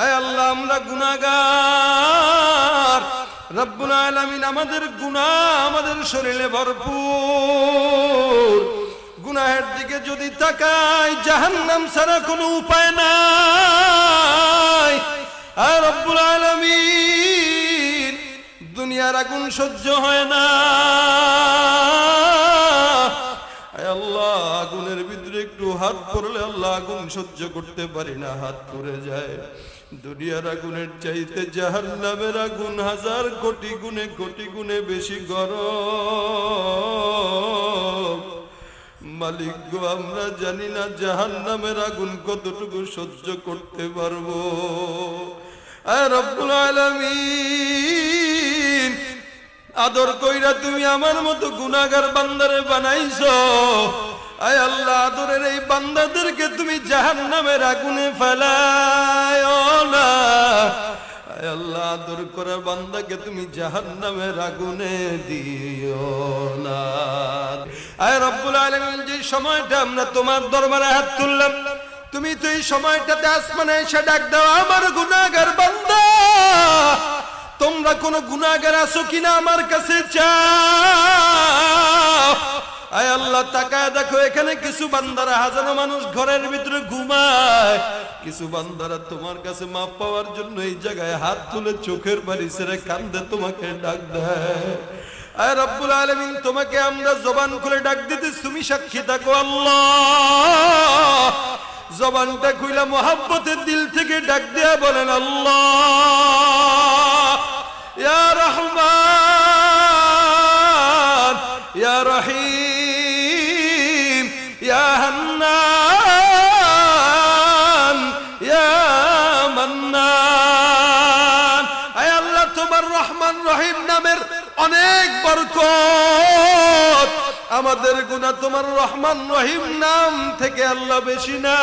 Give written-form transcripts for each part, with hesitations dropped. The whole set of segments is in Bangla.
আয় আল্লাহ আমরা গুনাহগার, রব্বুল আলামিন আমাদের গুনাহ আমাদের শরীরে ভরপুর। গুনাহের দিকে যদি তাকাই জাহান্নাম ছাড়া কোনো উপায় নাই। আর রব্বুল আলামিন দুনিয়ার আগুন সহ্য হয় না। আয় আল্লাহ আগুনের ভিতরে একটু হাত পড়লে আল্লাহ আগুন সহ্য করতে পারি না, হাত পুড়ে যায়। দুনিয়ার আগুনের চাইতে জাহান্নামের আগুন হাজার কোটি গুণে বেশি গরম। মালিক গো আমরা জানি না জাহান্নামের আগুন কতটুকু সহ্য করতে পারবো। আয় রব্বুল আলামিন আদর কইরা তুমি আমার মতো গুনাহগার বান্দারে বানাইছো। আয় আল্লাহ আদরের এই বান্দাদেরকে তুমি জাহান্নামের আগুনে ফেলায়ো না। আয় আল্লাহ আদর করা বান্দাকে তুমি জাহান্নামের আগুনে দিও না। আয় রব্বুল আলামিন যে সময়টা আমরা তোমার দরবারে হাত তুললাম, তুমি তো এই সময়টাতে আসমানে এসে ডাক দাও, আমার গুনাহগার বান্দা তোমরা কোন গুনাহগার আছো কিনা আমার কাছে চাও। আয় আল্লাহ তাকায় দেখো এখানে কিছু বান্দারা, হাজারো মানুষ ঘরের ভিতরে ঘুমায়, কিছু বান্দারা তোমার কাছে মাপ পাওয়ার জন্য এই জায়গায় হাত তুলে চোখের বাড়ি ছেড়ে কান্দে তোমাকে ডাক দেয়। আয় রব্বুল আলামিন তোমাকে আমরা জবান খুলে ডাক দিতে তুমি সাক্ষী থাকো। আল্লাহ জবানটা খুইলা মোহাব্বতের দিল থেকে ডাক দেয়া বলেন আল্লাহ ইয়া রহমান ইয়া রহিম ইয়া হান্নান ইয়া মান্নান। আয় আল্লাহ তোমার রহমান রহিম নামের অনেক বরকত, আমাদের গুনাহ তোমার রহমান রহিম নাম থেকে আল্লাহ বেশি না।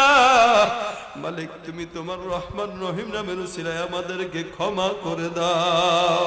মালিক তুমি তোমার রহমান রহিম নামের উসিলায় আমাদেরকে ক্ষমা করে দাও।